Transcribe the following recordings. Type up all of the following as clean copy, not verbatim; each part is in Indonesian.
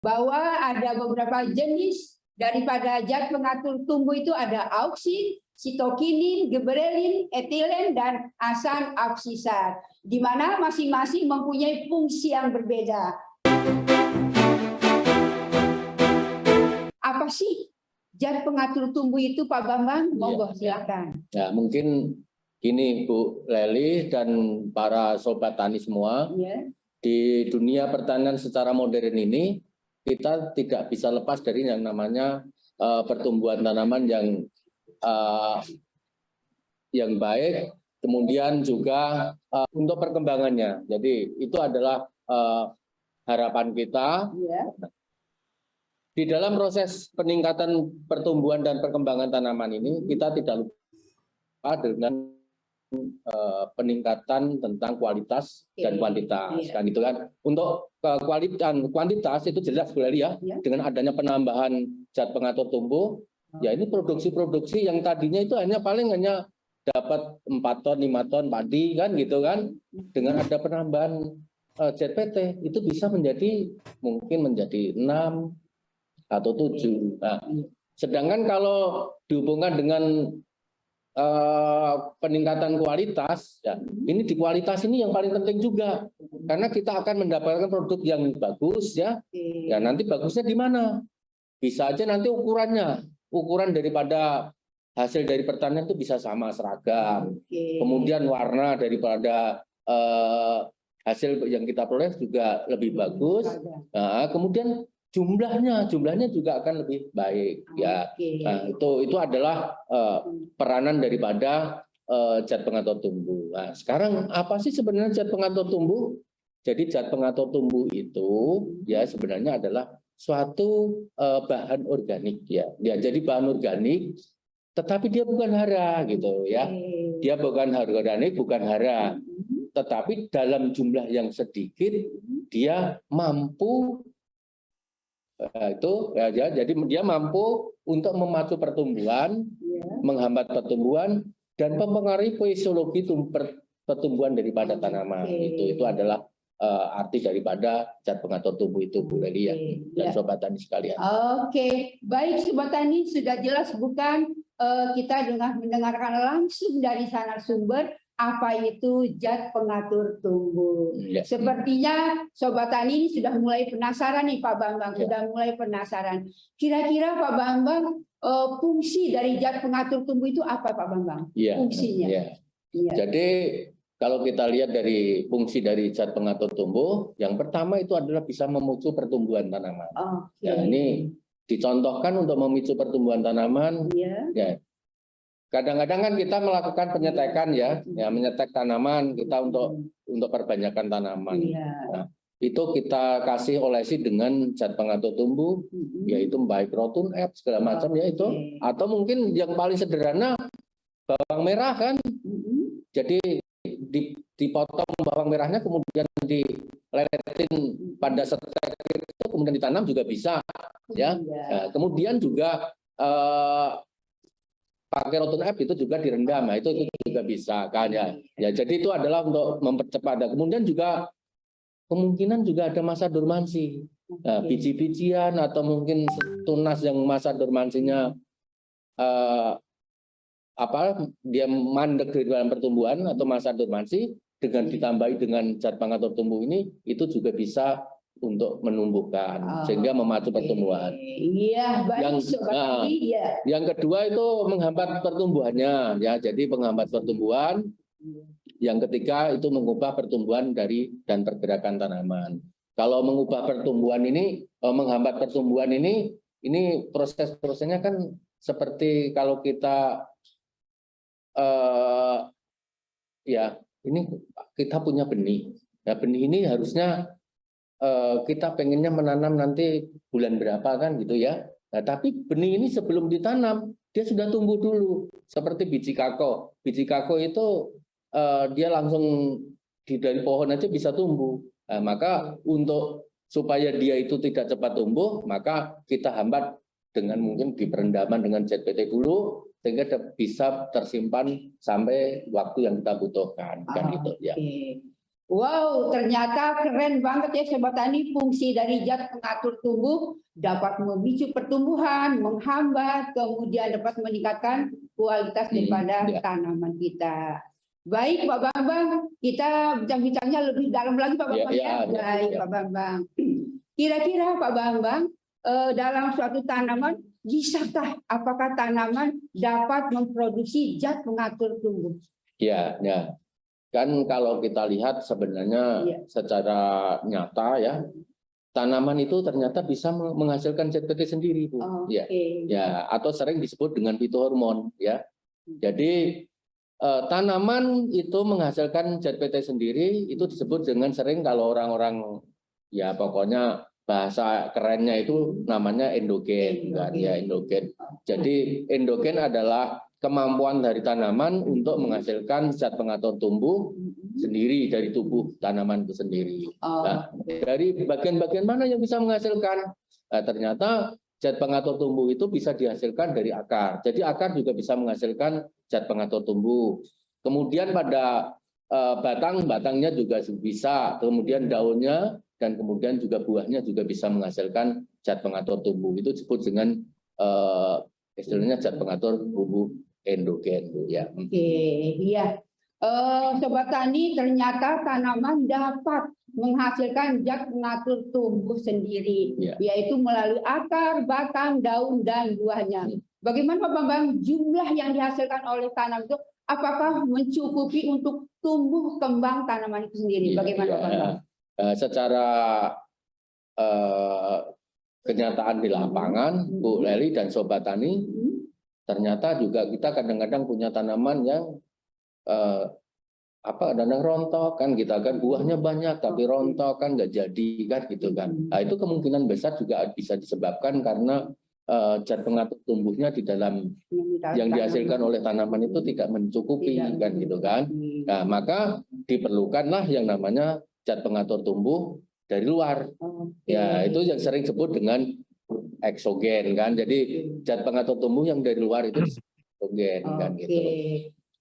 bahwa ada beberapa jenis daripada zat pengatur tumbuh itu ada auksin, sitokinin, giberelin, etilen, dan asam absisat, di mana masing-masing mempunyai fungsi yang berbeda. Apa sih zat pengatur tumbuh itu, Pak Bambang? Monggo silakan. Ya, mungkin gini Bu Leli dan para sobat tani semua, di dunia pertanian secara modern ini kita tidak bisa lepas dari yang namanya pertumbuhan tanaman yang baik, kemudian juga untuk perkembangannya. Jadi itu adalah harapan kita. Di dalam proses peningkatan pertumbuhan dan perkembangan tanaman ini, kita tidak lupa dengan peningkatan tentang kualitas dan kuantitas, kan gitu kan. Untuk kuantitas itu jelas Bu Leli ya, dengan adanya penambahan zat pengatur tumbuh, ya ini produksi-produksi yang tadinya itu paling hanya dapat 4 ton, 5 ton padi kan gitu kan, dengan ada penambahan ZPT itu bisa mungkin menjadi 6 atau 7. Nah, sedangkan kalau dihubungkan dengan peningkatan kualitas, ya ini di kualitas ini yang paling penting juga, karena kita akan mendapatkan produk yang bagus ya. Ya nanti bagusnya di mana? Bisa aja nanti ukuran daripada hasil dari pertanian itu bisa sama seragam. Kemudian warna daripada hasil yang kita peroleh juga lebih bagus. Nah, kemudian jumlahnya juga akan lebih baik ya. Nah, itu adalah peranan daripada zat pengatur tumbuh. Nah, sekarang apa sih sebenarnya zat pengatur tumbuh? Jadi zat pengatur tumbuh itu ya sebenarnya adalah suatu bahan organik ya. Ya, jadi bahan organik tetapi dia bukan hara gitu ya. Dia bukan organik, bukan hara. Tetapi dalam jumlah yang sedikit dia mampu jadi dia mampu untuk memacu pertumbuhan, menghambat pertumbuhan, dan mempengaruhi fisiologi pertumbuhan daripada tanaman. Itu adalah arti daripada zat pengatur tumbuh itu, Bu Leli ya, dan sobat tani sekalian. Oke, baik sobat tani, sudah jelas bukan kita dengan mendengarkan langsung dari sana sumber apa itu zat pengatur tumbuh. Sepertinya sobat tani sudah mulai penasaran nih Pak Bambang, sudah mulai penasaran. Kira-kira Pak Bambang fungsi dari zat pengatur tumbuh itu apa Pak Bambang? Fungsinya? Jadi kalau kita lihat dari fungsi dari zat pengatur tumbuh, yang pertama itu adalah bisa memicu pertumbuhan tanaman. Ya, ini dicontohkan untuk memicu pertumbuhan tanaman. Ya. Kadang-kadang kan kita melakukan penyetekan ya, menyetek tanaman kita untuk perbanyakan tanaman. Nah, itu kita kasih olesi dengan zat pengatur tumbuh, yaitu baik Rotun F segala macam ya itu, atau mungkin yang paling sederhana bawang merah kan. Jadi dipotong bawang merahnya kemudian dileletin pada setek itu kemudian ditanam juga bisa ya. Nah, kemudian juga pakai Rotun F itu juga direndam, nah, itu juga bisa kan ya. Ya jadi itu adalah untuk mempercepat. Kemudian juga kemungkinan juga ada masa dormansi, biji-bijian atau mungkin tunas yang masa dormansinya dia mandek di dalam pertumbuhan atau masa dormansi, dengan ditambahi dengan zat pengatur tumbuh ini itu juga bisa untuk menumbuhkan sehingga memacu pertumbuhan. Yang kedua itu menghambat pertumbuhannya ya. Jadi penghambat pertumbuhan. Yang ketiga itu mengubah pertumbuhan dan pergerakan tanaman. Kalau mengubah pertumbuhan ini, menghambat pertumbuhan ini proses-prosesnya kan seperti kalau kita ini kita punya benih. Nah, benih ini harusnya kita pengennya menanam nanti bulan berapa kan gitu ya. Nah, tapi benih ini sebelum ditanam dia sudah tumbuh dulu. Seperti biji kako. Biji kako itu dia langsung dari pohon aja bisa tumbuh. Nah, maka untuk supaya dia itu tidak cepat tumbuh, maka kita hambat dengan mungkin di perendaman dengan ZPT dulu sehingga bisa tersimpan sampai waktu yang kita butuhkan kan gitu ya. Wow, ternyata keren banget ya Sobat Tani. Fungsi dari zat pengatur tumbuh dapat memicu pertumbuhan, menghambat, kemudian dapat meningkatkan kualitas daripada tanaman kita. Baik Pak Bambang, kita bincang-bincangnya lebih dalam lagi Pak Bambang ya. Baik Pak Bambang. Kira-kira Pak Bambang, dalam suatu tanaman, bisakah apakah tanaman dapat memproduksi zat pengatur tumbuh? Ya. Kan kalau kita lihat sebenarnya secara nyata ya, tanaman itu ternyata bisa menghasilkan ZPT sendiri, Bu. Ya, atau sering disebut dengan fitohormon ya. Jadi tanaman itu menghasilkan ZPT sendiri itu disebut dengan sering kalau orang-orang ya pokoknya bahasa kerennya itu namanya endogen kan ya, endogen. Jadi endogen adalah kemampuan dari tanaman untuk menghasilkan zat pengatur tumbuh sendiri dari tubuh tanaman itu sendiri. Nah, dari bagian-bagian mana yang bisa menghasilkan? Nah, ternyata zat pengatur tumbuh itu bisa dihasilkan dari akar. Jadi akar juga bisa menghasilkan zat pengatur tumbuh. Kemudian pada batangnya juga bisa. Kemudian daunnya dan kemudian juga buahnya juga bisa menghasilkan zat pengatur tumbuh. Itu disebut dengan istilahnya zat pengatur tumbuh endogen, Bu ya. Iya. Sobat Tani, ternyata tanaman dapat menghasilkan zat pengatur tumbuh sendiri, yaitu melalui akar, batang, daun, dan buahnya. Bagaimana Pak Bambang, jumlah yang dihasilkan oleh tanaman itu apakah mencukupi untuk tumbuh kembang tanaman itu sendiri? Bagaimana Pak Bambang? Secara kenyataan di lapangan, Bu Leli dan Sobat Tani, ternyata juga kita kadang-kadang punya tanaman yang kadang rontok kan, kita kan buahnya banyak tapi rontok kan, nggak jadi kan gitu kan. Nah, itu kemungkinan besar juga bisa disebabkan karena zat pengatur tumbuhnya di dalam yang dihasilkan oleh tanaman itu tidak mencukupi kan gitu kan. Nah, maka diperlukanlah yang namanya zat pengatur tumbuh dari luar. Ya, itu yang sering disebut dengan eksogen kan. Jadi zat pengatur tumbuh yang dari luar itu eksogen kan gitu.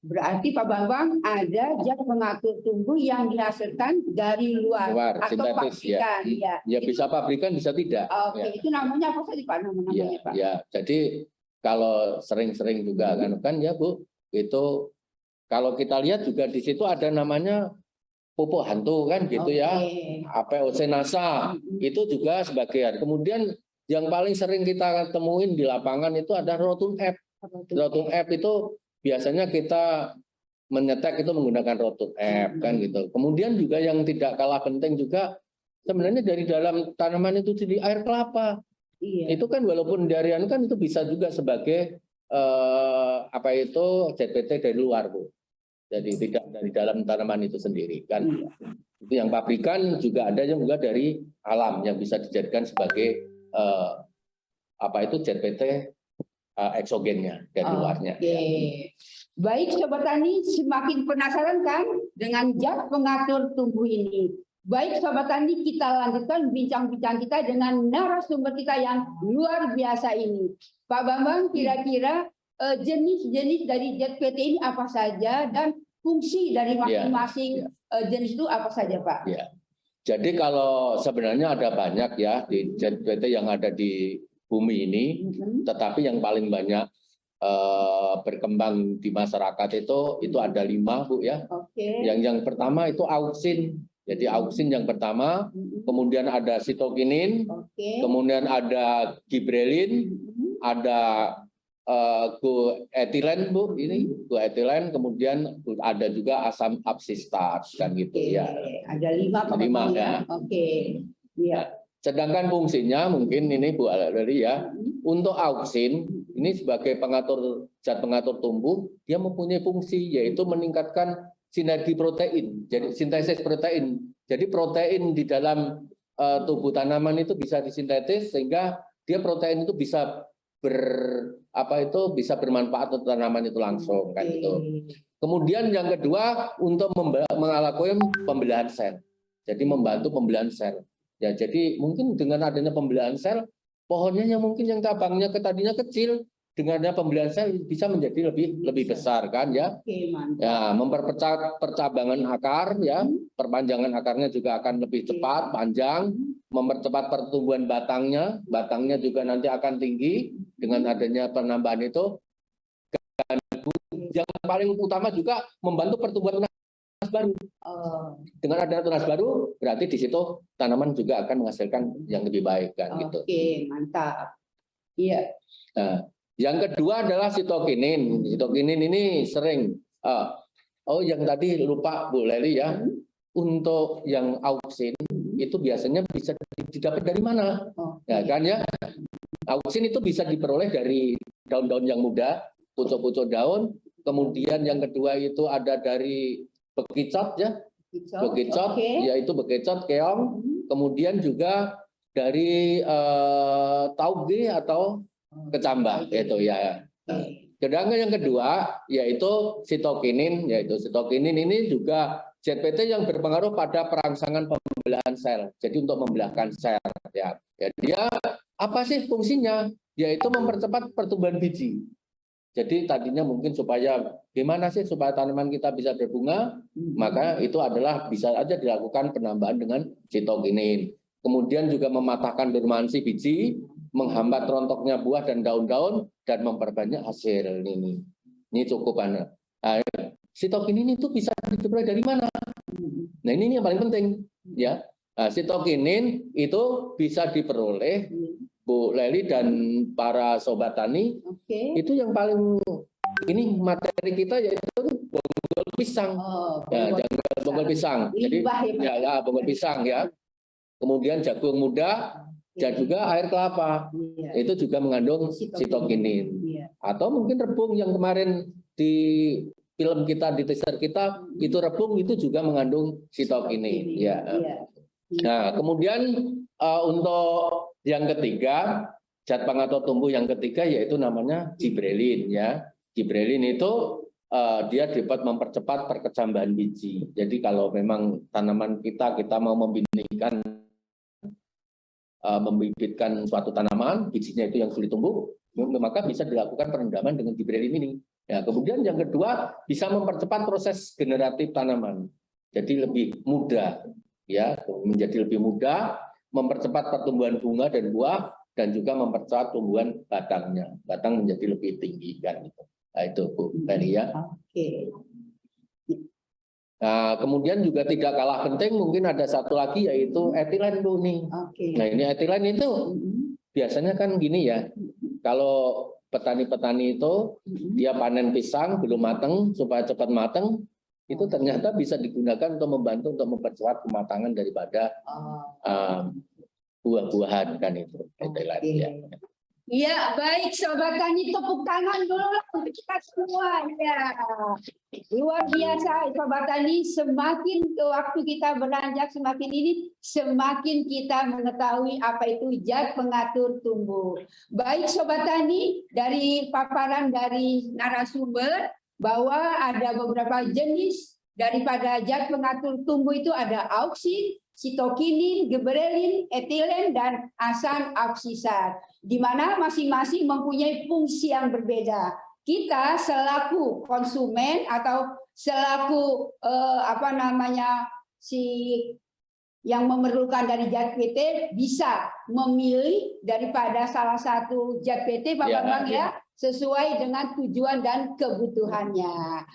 Berarti Pak Bambang ada zat pengatur tumbuh yang dihasilkan dari luar atau sintetis, pabrikan ya bisa pabrikan bisa tidak. Itu namanya apa saja Pak? Namanya Pak? Jadi kalau sering-sering juga kan ya Bu, itu kalau kita lihat juga di situ ada namanya pupuk hantu kan gitu ya. Apeocenasa itu juga sebagian. Kemudian yang paling sering kita temuin di lapangan itu ada Rotun F. Rotun F itu biasanya kita menyetek itu menggunakan Rotun F kan gitu. Kemudian juga yang tidak kalah penting juga sebenarnya dari dalam tanaman itu jadi air kelapa. Itu kan walaupun dari kan itu bisa juga sebagai ZPT dari luar, Bu. Jadi tidak dari dalam tanaman itu sendiri kan. Itu yang pabrikan juga ada yang juga dari alam yang bisa dijadikan sebagai ZPT eksogennya dari luarnya. Baik Sobat Tani, semakin penasaran kan dengan zat pengatur tumbuh ini. Baik Sobat Tani, kita lanjutkan bincang-bincang kita dengan narasumber kita yang luar biasa ini. Pak Bambang, kira-kira jenis-jenis dari ZPT ini apa saja dan fungsi dari masing-masing jenis itu apa saja Pak? Jadi kalau sebenarnya ada banyak ya di ZPT yang ada di bumi ini, tetapi yang paling banyak berkembang di masyarakat itu ada 5 Bu ya. Yang pertama itu auksin. Jadi auksin yang pertama, kemudian ada sitokinin, kemudian ada gibrelin, ada goetilen Bu, ini goetilen, kemudian ada juga asam absistat kan gitu ya. Ada 5 ya. Sedangkan fungsinya mungkin ini Bu Leli ya, untuk auksin ini sebagai zat pengatur tumbuh, dia mempunyai fungsi yaitu meningkatkan sinergi protein, jadi sintesis protein. Jadi protein di dalam tubuh tanaman itu bisa disintetis sehingga dia protein itu bisa bisa bermanfaat untuk tanaman itu langsung kan gitu. Kemudian yang kedua untuk melakukan pembelahan sel. Jadi membantu pembelahan sel. Ya, jadi mungkin dengan adanya pembelahan sel, pohonnya yang mungkin yang cabangnya tadinya kecil, dengannya pembelian sel bisa menjadi lebih besar kan ya. Oke, mantap. Ya, mempercepat percabangan akar ya, perpanjangan akarnya juga akan lebih cepat, panjang, mempercepat pertumbuhan batangnya juga nanti akan tinggi dengan adanya penambahan itu. Dan yang paling utama juga membantu pertumbuhan tunas baru. Dengan adanya tunas baru, berarti di situ tanaman juga akan menghasilkan yang lebih baik kan gitu. Oke, mantap. Iya. Nah, yang kedua adalah sitokinin. Sitokinin ini sering. Yang tadi lupa Bu Leli ya. Untuk yang auksin itu biasanya bisa didapat dari mana? Ya kan ya. Auksin itu bisa diperoleh dari daun-daun yang muda, pucuk-pucuk daun. Kemudian yang kedua itu ada dari bekicot ya. Bekicot, yaitu bekicot keong. Kemudian juga dari tauge atau kecambah itu ya. Sedangkan yang kedua yaitu sitokinin, ini juga ZPT yang berpengaruh pada perangsangan pembelahan sel. Jadi untuk membelahkan sel ya. Dia apa sih fungsinya? Yaitu mempercepat pertumbuhan biji. Jadi tadinya mungkin gimana sih supaya tanaman kita bisa berbunga, maka itu adalah bisa aja dilakukan penambahan dengan sitokinin. Kemudian juga mematahkan dormansi biji, menghambat rontoknya buah dan daun-daun, dan memperbanyak hasil ini. Ini cukup Ana. Sitokinin itu bisa diperoleh dari mana? Nah ini yang paling penting ya. Sitokinin itu bisa diperoleh Bu Leli dan para sobat tani. Itu yang paling ini materi kita yaitu bonggol pisang. Bonggol pisang. Jadi bonggol pisang ya. Kemudian jagung muda dan juga air kelapa. Itu juga mengandung sitokinin. Atau mungkin rebung yang kemarin di film kita, di teaser kita, itu rebung itu juga mengandung sitokinin. Ya. Nah, kemudian untuk yang ketiga, zat pengatur tumbuh yang ketiga yaitu namanya gibrelin ya. Gibrelin itu dia dapat mempercepat perkecambahan biji. Jadi kalau memang tanaman kita mau membibitkan suatu tanaman, bijinya itu yang sulit tumbuh, maka bisa dilakukan perendaman dengan gibrelin ini. Ya, kemudian yang kedua bisa mempercepat proses generatif tanaman. Jadi lebih mudah ya, menjadi lebih mudah, mempercepat pertumbuhan bunga dan buah dan juga mempercepat tumbuhan batangnya. Batang menjadi lebih tinggi kan gitu. Nah, itu Bu Leli ya. Nah, kemudian juga tidak kalah penting mungkin ada satu lagi yaitu etilen Bu nih. Nah, ini etilen itu biasanya kan gini ya. Kalau petani-petani itu dia panen pisang belum matang supaya cepat matang, itu ternyata bisa digunakan untuk membantu untuk mempercepat kematangan daripada buah-buahan kan itu etilen ya. Iya, baik Sobat Tani, tepuk tangan dulu lah untuk kita semua. Ya. Luar biasa Sobat Tani, semakin ke waktu kita beranjak semakin ini, semakin kita mengetahui apa itu zat pengatur tumbuh. Baik Sobat Tani, dari paparan dari narasumber bahwa ada beberapa jenis daripada zat pengatur tumbuh itu ada auksin, sitokinin, gibrelin, etilen, dan asam absisat, di mana masing-masing mempunyai fungsi yang berbeda. Kita selaku konsumen atau selaku yang memerlukan dari zat PT bisa memilih daripada salah satu zat PT, Pak Bambang ya, sesuai dengan tujuan dan kebutuhannya.